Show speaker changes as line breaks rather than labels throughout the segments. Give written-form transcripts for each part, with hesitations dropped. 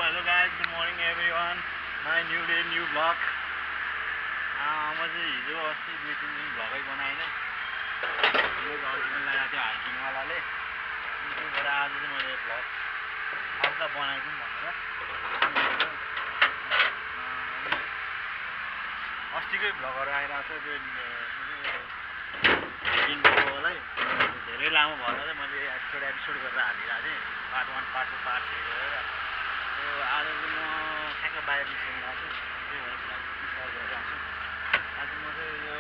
hello guys, good morning everyone. My new day, new vlog. म चाहिँ हिजो अस्ति 2-3 दिन भ्लगै बनाइनँ। यो अल्टिमेट लगाएको थियो हाइकिङवालाले। त्यो भएर आज चाहिँ मैले भ्लग हल्का बनाइदिउँ भनेर। अस्तिकै भ्लगहरू आइरहेको छ त्यो हाइकिङकोलाई धेरै लामो भएर चाहिँ मैले एपिसोड गरेर हालिरहेको थिएँ। पार्ट 1, पार्ट 2, पार्ट 3 गरेर। आज चाहिँ म ठ्याक्क बाहिर निस्किनु गएको छु। त्यही भएर भ्लग स्टार्ट गरिरहेको छु। आज म चाहिँ यो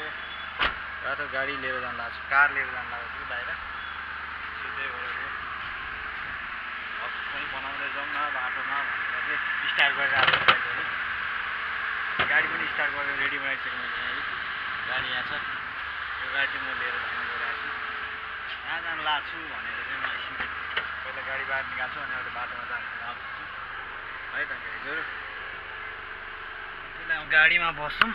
रातो गाडी लिएर जान लाग्छु, कार लिएर जान लागेको छु बाहिर। त्यही भएर यो भ्लग पनि बनाउँदै जाउँ न बाटोमा भनेर चाहिँ स्टार्ट गरिरहेको छु गाडीहरू। गाडी पनि स्टार्ट गरेर रेडी बनाइसकेँ मैले। गाडी यहाँ छ। यो गाडी चाहिँ म लिएर जान गइरहेको छु। कहाँ जान लाग्छु भनेर चाहिँ म एकछिन पहिला गाडी बाहिर निकाल्छु अनि अहिले बाटोमा जानु लाग्छु है त गाइजहरू। त्यसलाई गाडीमा बस्छौँ।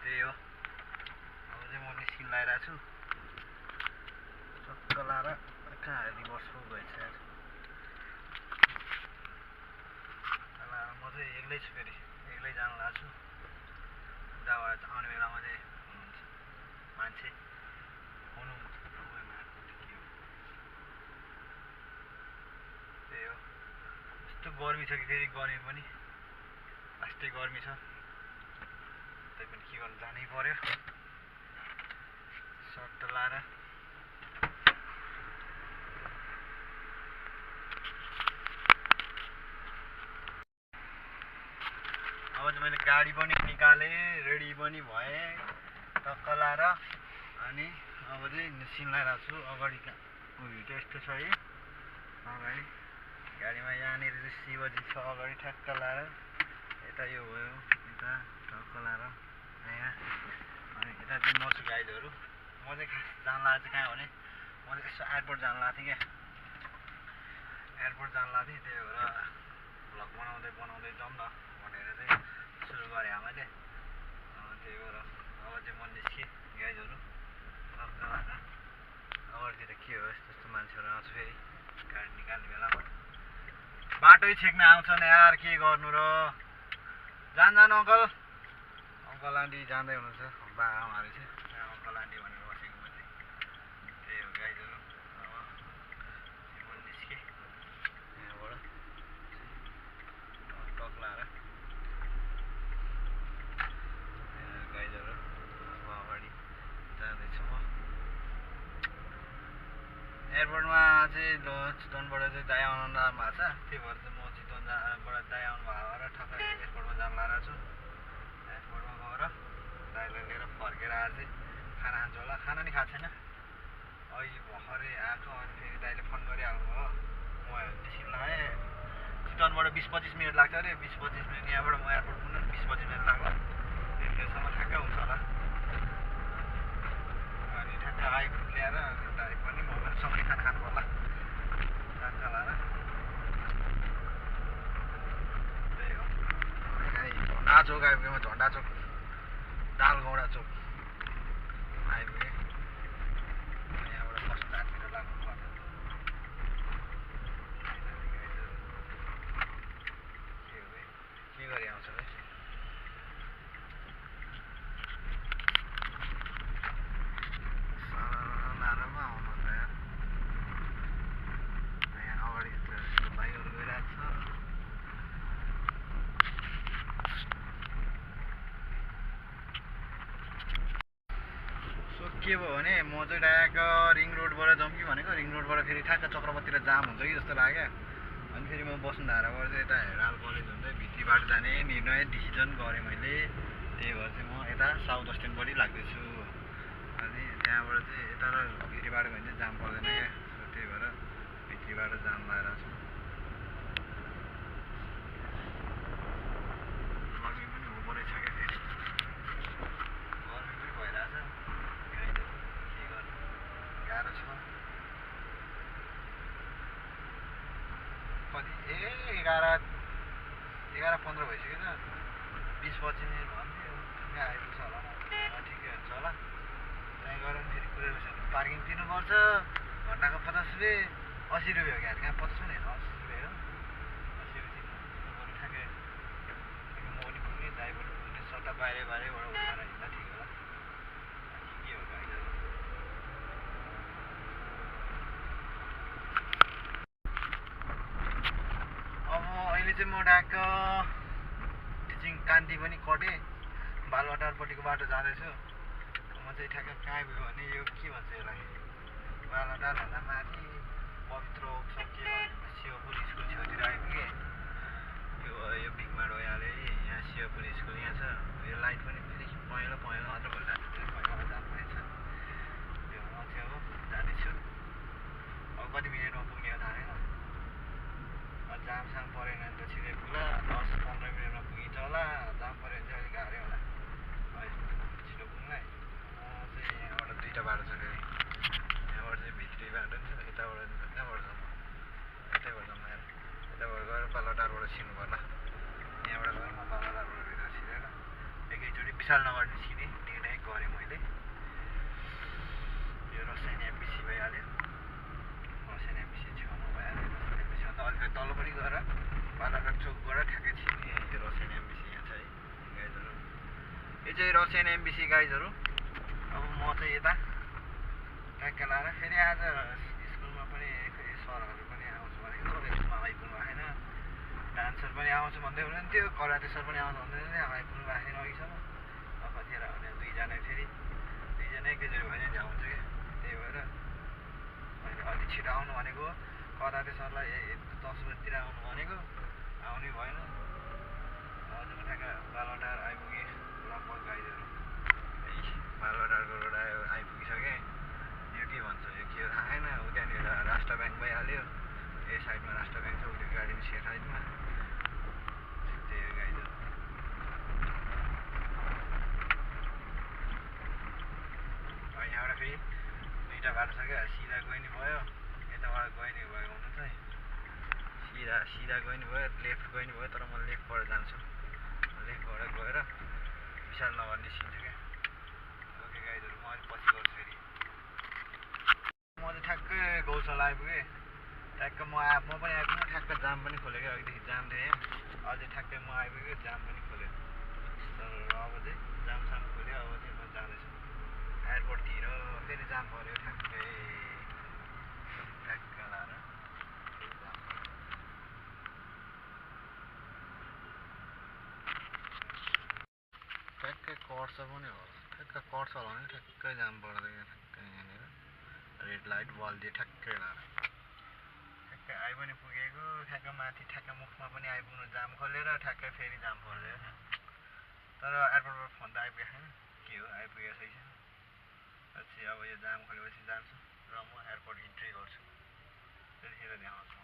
त्यही हो, अब चाहिँ म निस्किन लागिरहेको छु। चक्क लाएर कहाँ रिभर्स पो गएछ यार। म चाहिँ एक्लै छु, फेरि एक्लै जानु लाग्छु। उताबाट आउने बेलामा चाहिँ हुनुहुन्छ मान्छे हुनुहुन्छ। त्यही हो, यस्तो गर्मी छ कि फेरि गर्मी पनि लास्टै गर्मी छ। त्यही पनि के गर्नु, जानै पर्यो सर्ट लाएर। अब चाहिँ मैले गाडी पनि निकालेँ, रेडी पनि भएँ टक्क लाएर। अनि अब चाहिँ निस्किन लागिरहेको छु। अगाडि उयो यस्तो छ है अगाडि गाडीमा। यहाँनिर चाहिँ शिवजी छ अगाडि ठ्याक्क लाएर। यता यो भयो, यता टक्क लाएर यहाँ। अनि यता चाहिँ म छु गाइडहरू। म चाहिँ खास जान लागेको चाहिँ कहाँ भने म चाहिँ यसो एयरपोर्ट जान लागेको थिएँ क्या। एयरपोर्ट जान लागेको थिएँ। त्यही भएर भ्लग बनाउँदै जाउँ न भनेर चाहिँ सुरु गरेँ मैले। त्यही भएर अब चाहिँ म निस्केँ गाइजहरू। अगाडितिर के हो, यस्तो यस्तो मान्छेहरू आउँछ फेरि गाडी निकाल्ने बेलामा। बाटै छेक्न आउँछन् यार, के गर्नु र। जानु अङ्कल। अङ्कल आन्टी जाँदै हुनुहुन्छ। बा आमाहरू चाहिँ अङ्कल आन्टी भनेर बसेको मैले। त्यही हो गाइजहरू। अब म निस्केँ यहाँबाट टक लाएर गाइजहरू। अब अगाडि जाँदैछु म। एयरपोर्टमा चाहिँ चितवनबाट चाहिँ दाइ आउनु भएको छ। त्यही भएर चाहिँ म चितवनबाट दाइ आउनु भएको भएर ठक्क एयरपोर्टमा जान लागेको छु। एयरपोर्टमा गएर दाइलाई लिएर फर्केर आज चाहिँ खाना खान्छु होला। खाना नि खाएको छैन, अहिले भर्खरै आएको। अनि फेरि दाइले फोन गरिहाल्नु भयो। म निस्किन लागेँ। चितवनबाट 20-25 मिनट लाग्छ अरे। 20-25 मिनट यहाँबाट म एयरपोर्ट पुग्नु 20-25 मिनट लाग्ला। त्यससम्म ठ्याक्क हुन्छ होला। अनि ठ्याक्क ल्याएर दाइ पनि म पनि सँगै खाना खानु पर्ला टक्क लाएर। त्यही हो, झन्डा चोक आइपुगेँ म। झन्डा चोक दालगौडा चोक आइपुगेँ। यहाँबाट फर्स्ट घाटतिर लाग्नु पर्छ। के गरी आउँछ है नारामा आउनु त यार। यहाँ अगाडि बाइकहरू गइरहेको छ। सो के भयो भने म चाहिँ डाइरेक्ट रिङ रोडबाट जाउँ कि भनेको। रिङ रोडबाट फेरि ठ्याक्क चक्रपतिर जाम हुन्छ कि जस्तो लाग्यो। अनि फेरि म बसुन्धाराबाट चाहिँ यता हेराल कलेज हुँदै भित्री बाटो जाने निर्णय डिसिजन गरेँ मैले। त्यही भएर चाहिँ म यता साउथ वेस्टर्नपट्टि लाग्दैछु। अनि त्यहाँबाट चाहिँ यता र भित्री बाटो भने चाहिँ जाम पर्दैन क्या। त्यही भएर भित्री बाटो जाम लगाएर छु। गर्मी पनि हुँदो रहेछ क्या फेरि। गर्मी पनि भइरहेछ गाइजहरू। के गर्नु, गाह्रो छ। कति 11:15 भइसक्यो त। 20-25 मिनट भन्थ्यो। कहाँ आइपुग्छ होला, ठिकै हुन्छ होला। त्यहीँ गएर फेरि कुरेर पार्किङ तिर्नुपर्छ। घन्टाको 50 रुपियाँ।
80 रुपियाँ हो क्या कहाँ 50 पनि होइन 80 रुपियाँ हो 80 रुपियाँ बरु ठ्याक्कै म पनि पुग्ने दाइ पनि पुग्ने सट्टा बाहिरबाट उठाएर हिँड्दा ठिक होला के हो गाइजहरू अब अहिले चाहिँ म ट्याक्क टिचिङ कान्ति पनि कटेँ बालवाटारपट्टिको बाटो जाँदैछु म चाहिँ ठ्याक्क कहाँ आइपुग्यो भने यो के भन्छ यसलाई बालवाटारभन्दा माथि पवित्र ओक्सर के भन्छ शिवपुर स्कुल छेउतिर आइपुगेँ यो बिगमाड भइहाल्यो है यहाँ शिवपुर स्कुल यहाँ छ यो लाइट पनि फेरि पहेँलो पहेँलो मात्र बोलिरहेको छ पहेँलो जानु भएछ यो म चाहिँ अब जाँदैछु अब कति मिनटमा पुग्ने हो थाहा छैन जामसाम परेन भने त छिटै पुग्ला 10-15 मिनटमा पुगिन्छ होला जाम पऱ्यो भने चाहिँ अलिक गाह्रै होला छिटो पुग्नुलाई म चाहिँ यहाँबाट दुईवटा बाटो छ फेरि यहाँबाट चाहिँ भित्री बाटो छ यताबाट कहाँबाट जाउँ यतैबाट जाउँ यार यताबाट गएर बालवाटारबाट छिर्नु पर्ला यहाँबाट गएर म बालवाटारबाट भित्र छिरेर एकैचोटि विशालनगर निस्किने निर्णय गरेँ मैले यो रसायन एमबिसी भइहाल्यो रसायन एमबिसी छेउमा भइहाल्यो रसायन एमबिसी अन्त अलिकति तल्लोपट्टि गएर बालवाटार चोकबाट ठ्याक्कै छिर्ने यो रसायन एमबिसी यहाँ छ है गाइजहरू यो चाहिँ रसायन एमबिसी गाइजहरू अब म चाहिँ यता ट्याक्क लाएर फेरि आज स्कुलमा पनि फेरि सरहरू पनि आउँछु भनेको स्कुलमा आइपुग्नु भएको छैन डान्सर पनि आउँछु भन्दै हुनुहुन्थ्यो कराते सर पनि आउँछु भन्दै हुनुहुन्थ्यो आइपुग्नु भएको छैन अहिलेसम्म अब कतिखेर भने दुईजना फेरि दुईजना एकैचोटि भयो भने झ्याउ हुन्छ क्या त्यही भएर मैले अलि छिटो आउनु भनेको कराते सरलाई 10 बजीतिर आउनु भनेको आउनै भएन आज म ठ्याक्क बालवाटार आइपुगेँ लगभग गाइजहरू बालवाटारको रोड आइपुगिसकेँ यो के भन्छ यो के थाहा छैन उतानिर राष्ट्र ब्याङ्क भइहाल्यो यो साइडमा राष्ट्र ब्याङ्क छ उयो गाडी सेट साइडमा त्यही हो गाइजहरू यहाँबाट फेरि दुईवटा बाटो छ क्या सिधा गयो नि भयो यताबाट गयो नि भयो हुनु चाहिँ सिधा गयो नि भयो लेफ्ट गयो नि भयो तर म लेफ्टबाट जान्छु लेफ्टबाट गएर विशालनगर निस्किन्छु क्या ओके गाइजहरू म अलिक पछि गर्छु फेरि म चाहिँ ठ्याक्कै गौशाला आइपुगेँ ठ्याक्क म पनि आइपुग्नु ठ्याक्क जाम पनि खोल्यो क्या अघिदेखि जाम थियो यहाँ अझै ठ्याक्कै म आइपुग्यो जाम पनि खोल्यो तर अब चाहिँ जामसाम खोल्यो अब चाहिँ म जाँदैछु एयरपोर्टतिर फेरि जाम पऱ्यो ठ्याक्कै ठ्याक्क लाएर ठ्याक्कै कट्छ पनि होला ठ्याक्क कट्छ होला भने ठ्याक्कै जाम पर्दैन ठ्याक्कै यहाँनिर रेड लाइट बल्दियो ठ्याक्कै लाएर ठ्याक्कै आइ पनि पुगेको ठ्याक्क माथि ठ्याक्क मुखमा पनि आइपुग्नु जाम खोलेर ठ्याक्कै फेरि जाम पर्यो तर एयरपोर्टबाट फोन त आइपुगेको छैन के हो आइपुगेको छैन पछि अब यो जाम खोलेपछि जान्छु र म एयरपोर्ट इन्ट्री गर्छु त्यतिखेर देखाउँछु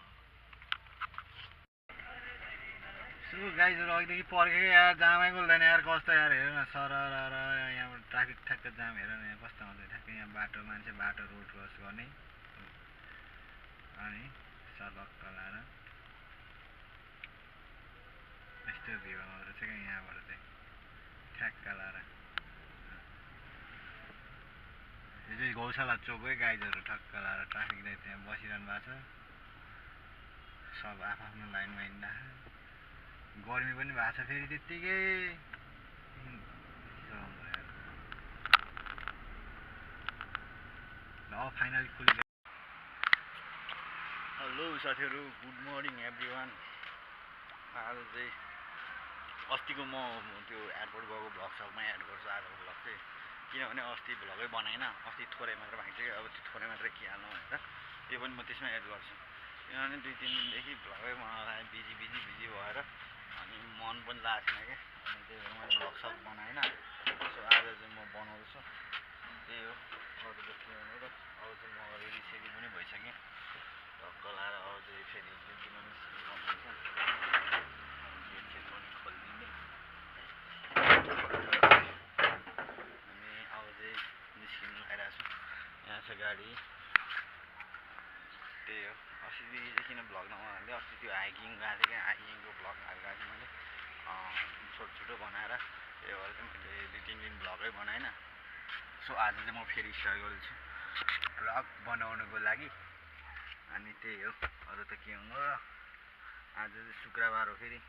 सो गाइजहरू अघिदेखि पर्खेको यार जामै खोल्दैन यार कस्तो यार हेर न सर यहाँबाट ट्राफिक ठ्याक्क जाम हेर न यहाँ कस्तो आउँछ ठ्याक्कै यहाँ बाटो मान्छे बाटो रोड क्रस गर्ने अनि सर्लक्क लाएर यस्तो भिड आउँदो रहेछ क्या यहाँबाट चाहिँ ठ्याक्क लाएर यो चाहिँ गौशाला चोक है गाइजहरू ठ्याक्क लाएर ट्राफिक लाइट त्यहाँ बसिरहनु भएको छ सब आफ्नो लाइनमा हिँड्दा गर्मी पनि भएको छ फेरि त्यत्तिकै ल फाइनली खुलेको हेलो साथीहरू गुड मर्निङ एभ्री वान आज चाहिँ अस्तिको म त्यो एयरपोर्ट गएको भ्लग सकमा एड गर्छु आजको भ्लग चाहिँ किनभने अस्ति भ्लगै बनाएन अस्ति थोरै मात्र भएको थियो अब त्यो थोरै मात्रै के हाल्नु भनेर त्यो पनि म त्यसमा एड गर्छु किनभने 2-3 दिनदेखि भ्लगै बनाउँदा बिजी भएर अनि मन पनि लागेको छैन क्या अनि त्यही भएर मैले भ्लग सक बनाएन सो आज चाहिँ म बनाउँदैछु त्यही हो अरू त के भने र अब चाहिँ म रेडी पनि भइसकेँ टक्क लाएर अब चाहिँ फेरि ड्युटीमा निस्किनु गेट पनि खोलिदिने अनि अब चाहिँ निस्किनु लागिरहेको छु यहाँ छ गाडी त्यही हो अस्तिदेखि किन भ्लग नबनाउँदै अस्ति त्यो हाइकिङ गएको थिएँ क्या हाइकिङको भ्लग हालेको थिएँ मैले छोटो बनाएर त्यही भएर चाहिँ मैले 2-3 दिन भ्लगै बनाएन सो आज चाहिँ म फेरि स्टार्ट गर्दैछु भ्लग बनाउनुको लागि अनि त्यही हो, अरू त के हुनु र। आज चाहिँ शुक्रबार हो फेरि,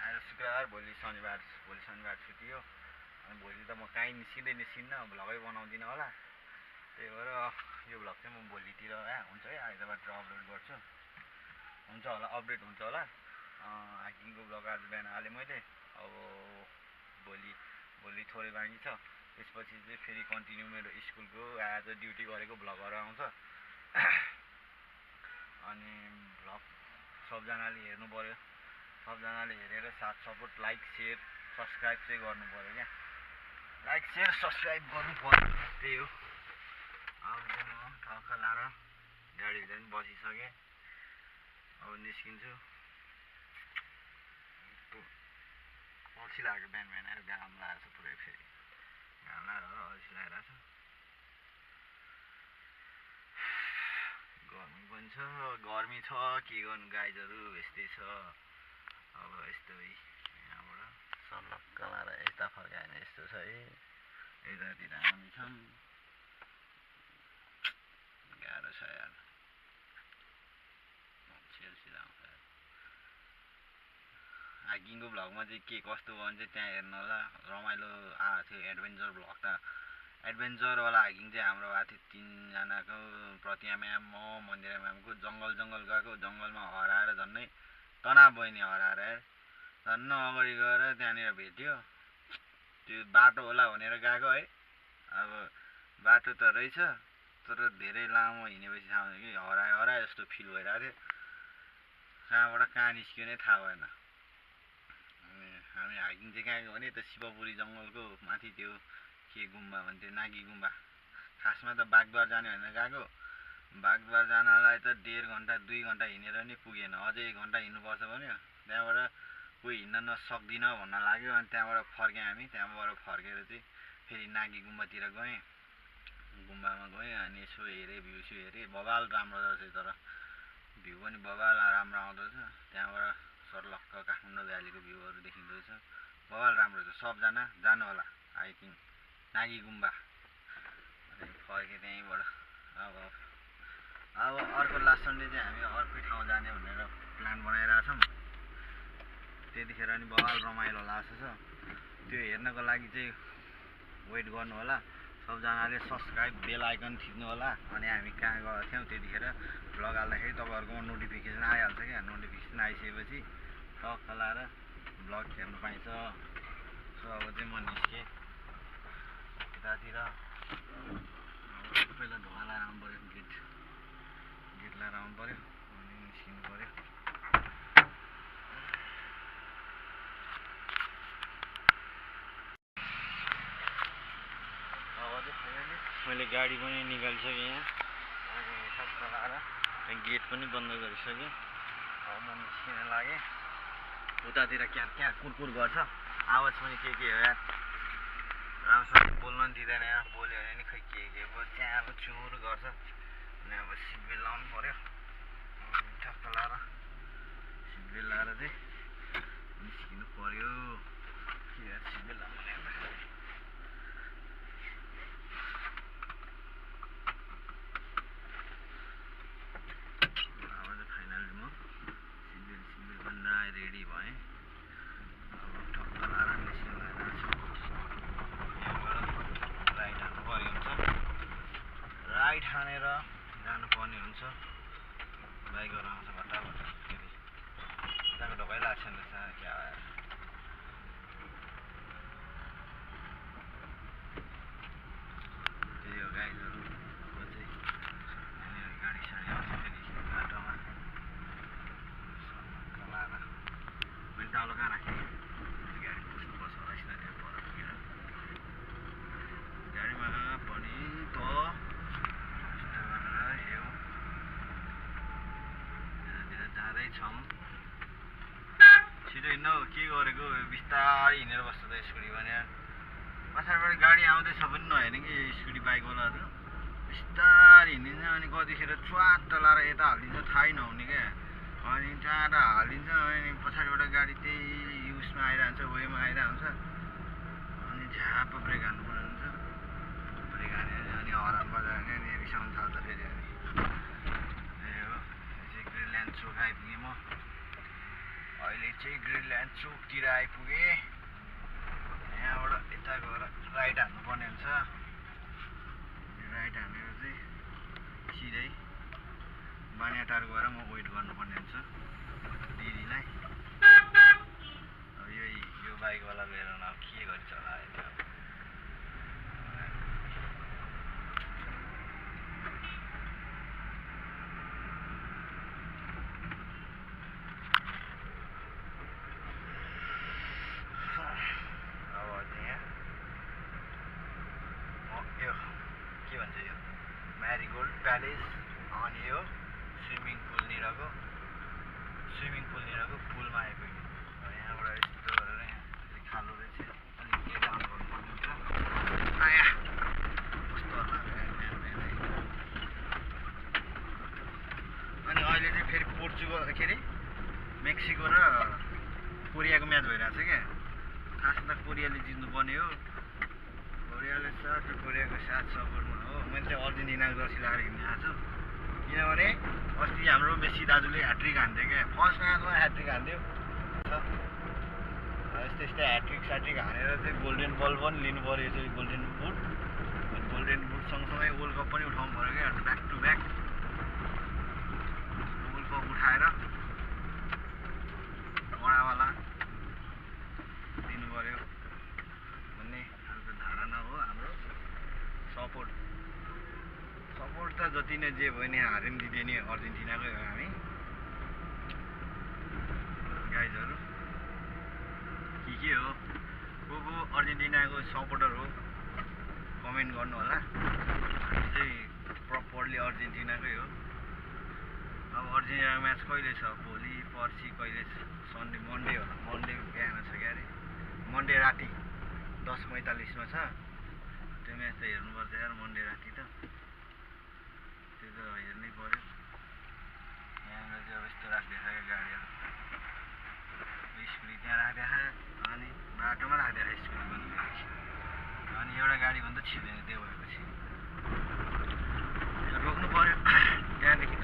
आज शुक्रबार, भोलि शनिबार छुट्टी हो। अनि भोलि त म कहीँ निस्किन्न, भ्लगै बनाउँदिनँ होला। त्यही भएर यो भ्लग चाहिँ म भोलितिर हुन्छ है, आइतबारतिर अपलोड गर्छु। हुन्छ होला, अपडेट हुन्छ होला। हाइकिङको भ्लग आज बिहान हालेँ मैले। अब भोलि थोरै बाँकी छ, त्यसपछि चाहिँ फेरि कन्टिन्यू मेरो स्कुलको आज ड्युटी गरेको भ्लगहरू आउँछ। अनि भ्लग सबजनाले हेर्नु पऱ्यो, सबजनाले हेरेर साथ सपोर्ट, लाइक सेयर सब्सक्राइब चाहिँ गर्नु पऱ्यो क्या। लाइक सेयर सब्सक्राइब गर्नु पऱ्यो, त्यही हो। अब चाहिँ म ठक्क लाएर गाडीभित्र पनि बसिसकेँ, अब निस्किन्छु। अल्छी लाग्यो बिहान आएर, घाम लागेको छ पुरै, फेरि घाम लागेर अल्छी लागिरहेको छ। गर्मी पनि छ, गर्मी छ, के गर्नु गाइजहरू, यस्तै छ। अब यस्तै यहाँबाट सलक्क लाएर यता फर्कायो भने यस्तो छ है, यतातिर हामी छौँ। गाह्रो छ यार, सिधा आउँछ। हाइकिङको भ्लगमा चाहिँ के कस्तो भयो भने चाहिँ त्यहाँ हेर्नु होला, रमाइलो आएको थियो। एडभेन्चर भ्लग त, एडभेन्चरवाला हाइकिङ चाहिँ हाम्रो भएको थियो 3जनाको, प्रतिमा म्याम, म, मन्दिरा म्यामको। जङ्गल गएको, जङ्गलमा हराएर झन्नै तना बहिनी हराएर झन्न अगाडि गएर त्यहाँनिर भेट्यो। त्यो बाटो होला भनेर गएको है, अब बाटो त रहेछ, तर धेरै लामो हिँडेपछि थाहा भयो कि हरायो जस्तो फिल भइरहेको थियो। कहाँबाट कहाँ निस्क्यो नै थाहा भएन। अनि हामी हाइकिङ चाहिँ कहाँ गयो भने त शिवपुरी जङ्गलको माथि त्यो के गुम्बा भन्थ्यो, नागी गुम्बा। खासमा त बागद्वार जाने भनेर गएको, बागद्वार जानलाई त 1.5 घन्टा 2 घन्टा हिँडेर नि पुगेन, अझै 1 घन्टा हिँड्नुपर्छ भन्यो। त्यहाँबाट कोही हिँड्न नसक्दिनँ भन्न लाग्यो। अनि त्यहाँबाट फर्क्यौँ हामी। त्यहाँबाट फर्केर चाहिँ फेरि नागी गुम्बातिर गएँ, गुम्बामा गएँ। अनि यसो हेरेँ, भ्यू हेरेँ, बबाल राम्रो रहेछ, तर भ्यू पनि बबाल राम्रो आउँदो रहेछ। त्यहाँबाट सर्लक्क काठमाडौँ भ्यालीको भ्यूहरू देखिँदो रहेछ, बबाल राम्रो छ। सबजना जानु होला हाइकिङ नागी गुम्बा। अनि फर्केँ त्यहीँबाट। अब अर्को लास्ट सन्डे चाहिँ हामी अर्कै ठाउँ जाने भनेर प्लान बनाइरहेको छौँ। त्यतिखेर नि बबाल रमाइलो लाग्छ। त्यो हेर्नको लागि चाहिँ वेट गर्नु होला। सबजनाले सब्सक्राइब, बेल आइकन थिच्नु होला। अनि हामी कहाँ गएको थियौँ त्यतिखेर भ्लग हाल्दाखेरि तपाईँहरूकोमा नोटिफिकेसन आइहाल्छ क्या। नोटिफिकेसन आइसकेपछि टक्क लाएर भ्लग हेर्नु पाइन्छ। सो अब चाहिँ म निस्केँ यतातिर। पहिला धुवा लाएर आउनु पऱ्यो, गेट लाएर आउनु पऱ्यो, अनि निस्किनु पऱ्यो। मैले गाडी पनि निकालिसकेँ यहाँ, अनि ठक्क लाएर गेट पनि बन्द गरिसकेँ। अब म निस्किन लागेँ। उतातिर क्या कुरकुर गर्छ, आवाज पनि के हो यार, राम्रोसँग बोल्न नि दिँदैन यार। बोल्यो भने नि खै के च्यालो चुर गर्छ। अनि अब सिटबेल्ट लाउनु पऱ्यो। ठक्क लाएर सिटबेल्ट लाएर चाहिँ निस्किनु पऱ्यो। के यार सिटबेल्ट लाउनु पर्यो। अब चाहिँ फाइनली म सिटबेल्ट बनाएर रेडी भएँ। अब ठक्क लाएर निस्किनु लागिरहेको छु। यहाँबाट राइट हान्नु पर्ने हुन्छ, राइट हानेर जानुपर्ने हुन्छ। बाइकहरू आउँछ भट्टाभट, फेरि यताको ढोकै लाग्छ नि रहेछ क्या भएर। त्यही हो गाइजहरू। अब चाहिँ यहाँनिर गाडी आउँछ फेरि बाटोमा। लाएर मैले तालो कहाँ राखेँ, गाडी पुस्नुपर्छ होला यसमा। त्यहाँ पर पुगेर गाडीमा पनि त जाँदैछौँ। छिटो हिँड्नु, के गरेको, बिस्तारै हिँडेर बस्छ त स्कुटी भने। पछाडिबाट गाडी आउँदैछ पनि नहेर्ने कि स्कुटी बाइकवालाहरू, बिस्तारै हिँडिन्छ। अनि कतिखेर च्वाट्ट लाएर यता हालिदिन्छ, थाहै नहुने क्या। अनि टाढा हालिदिन्छ, अनि पछाडिबाट गाडी त्यही उसमा आइरहन्छ, वेमा आइरहन्छ। अनि झ्याप ब्रेक हान्नुपर्ने हुन्छ। ब्रेक हान्यो अनि हरान बजायो भने अनि रिसाउनु थाल्छ फेरि। चोकतिर आइपुगेँ। यहाँबाट यता गएर राइट हान्नुपर्ने हुन्छ। राइट हानेर चाहिँ सिधै बानियाटार गएर म वेट गर्नुपर्ने हुन्छ दिदीलाई। अब यो बाइकवाला लिएर न के गरिन्छ होला होइन। के भन्छ यो म्यारिगोल्ड प्यालेस अनि यो स्विमिङ पुलनिरको पुलमा आइपुग्यो। यहाँबाट यस्तो गरेर यहाँ खालो रहेछ अलिक के डाउन गर्नुपर्ने हुन्छ। आया कस्तो लाग्यो अनि अहिले चाहिँ फेरि पोर्चुगल के अरे मेक्सिको र कोरियाको म्याच भइरहेको छ क्या। खास त कोरियाले जित्नुपर्ने हो। कोरियाले साथ कोरियाको साथ सपोर्टमा हो। मैले चाहिँ अर्जेन्टिनाको जर्सी लगाएर हिँड्न आएको छु किनभने अस्ति हाम्रो मेसी दाजुले ह्याट्रिक हान्थ्यो क्या। फर्स्ट म्याचमा ह्याट्रिक हान्थ्यो। यस्तै ह्याट्रिक स्याट्रिक हानेर चाहिँ गोल्डेन बल पनि लिनु पऱ्यो। चाहिँ गोल्डेन बुट सँगसँगै वर्ल्ड कप पनि उठाउनु पऱ्यो क्या। Back to back world cup उठाएर बडावाला दिनु पऱ्यो भन्ने खालको धारणा हो हाम्रो। सपोर्ट त जति नै जे भयो नि हारे नि दिँदैन अर्जेन्टिनाकै हो हामी गाइजहरू। के हो को अर्जेन्टिनाको सपोर्टर हो कमेन्ट गर्नु होला। हामी चाहिँ प्रपरली अर्जेन्टिनाकै हो। अब अर्जेन्टिनाको म्याच कहिले छ? भोलि पर्सि कहिले सन्डे मन्डे होला। मन्डे बिहान छ क्या अरे। मन्डे राति 10:45 छ। त्यो म्याच त हेर्नुपर्छ यार मन्डे राति त। त्यो त हेर्नै पऱ्यो। यहाँनिर चाहिँ अब यस्तो राखिदिएको छ क्या गाडीहरू। स्कुटी त्यहाँ राखिदिएको अनि बाटोमा राखिदिएको स्कुटी पनि। अनि एउटा गाडी भन्दा छिर्दैन त्यो भएपछि रोक्नु पऱ्यो त्यहाँदेखि त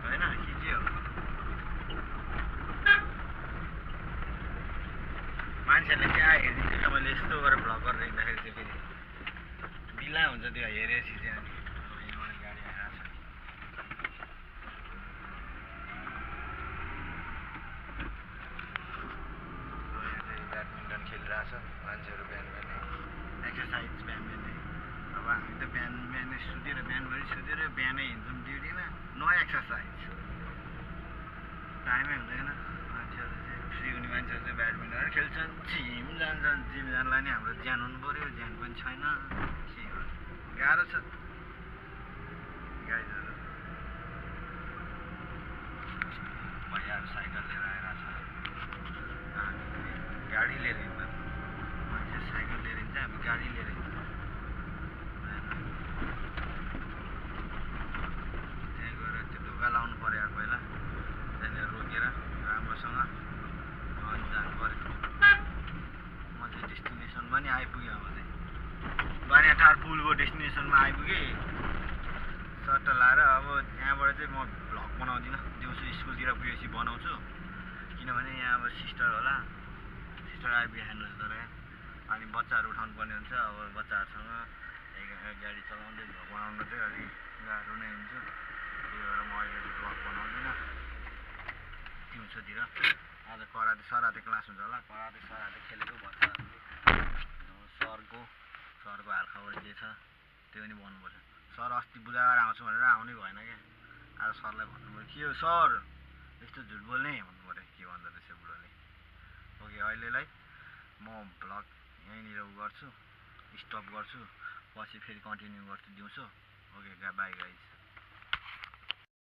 होइन के हो। मान्छेहरूले क्या हेरिदिन्छ क्या। मैले यस्तो गरेर भ्लग गरेर हिँड्दाखेरि चाहिँ फेरि बिला हुन्छ त्यो हेरेपछि चाहिँ। अनि यहाँबाट गाडी आएको छ। ब्याडमिन्टन खेलिरहेछ मान्छेहरू बिहान एक्सर्साइज बिहान अब हामी त बिहान सुतेर बिहानभरि सुतेर बिहानै हिँड्छौँ ड्युटीमा। नो एक्सर्साइज टाइमै हुँदैन। मान्छेहरू चाहिँ सिउने मान्छेहरू चाहिँ ब्याडमिन्टन खेल्छन्। जिम जान्छन्। जिम जानलाई नि हाम्रो ज्यान हुनु पऱ्यो। ज्यान पनि छैन। के हो गाह्रो छ गाइजहरू। भैयाहरू साइकल लिएर आइरहेछ। गाडी लिएर हिँड्दैन। मान्छे साइकल लिएर हिँड्छ हामी गाडी लिएर हिँड्छ। त्यहाँ गएर त्यो ढोका लाउनु पऱ्यो यार पहिला। त्यहाँनिर रोकेर राम्रोसँग अनि जानु पऱ्यो। म चाहिँ डेस्टिनेसनमा नि आइपुगेँ। अब चाहिँ बानियाटार पुलको डेस्टिनेसनमा आइपुगेँ। सट्ट लाएर अब यहाँबाट चाहिँ म भ्लग बनाउँदिनँ। दिउँसो स्कुलतिर पुगेपछि बनाउँछु किनभने यहाँ अब सिस्टर होला। सिस्टर आइपुग्यो हेर्नुहोस् तर अनि बच्चाहरू उठाउनु पर्ने हुन्छ। अब बच्चाहरूसँग गाडी चलाउँदै भ्लग बनाउनु चाहिँ अलिक गाह्रो नै हुन्छ। त्यही भएर म अहिले चाहिँ भ्लग बनाउँदिनँ। दिउँसोतिर आज कराते क्लास हुन्छ होला। कराते खेलेको बच्चाहरूले सरको हालखबर के छ त्यो पनि भन्नुपर्छ। सर अस्ति बुझाएर आउँछु भनेर आउनै भएन क्या। आज सरलाई भन्नु पऱ्यो के हो सर यस्तो झुट बोल्ने भन्नु पऱ्यो। के भन्दो रहेछ बुढोले। ओके अहिलेलाई म भ्लग यहीँनिर गर्छु स्टप गर्छु। पछि फेरि कन्टिन्यू गर्छु दिउँसो। Okay by guys.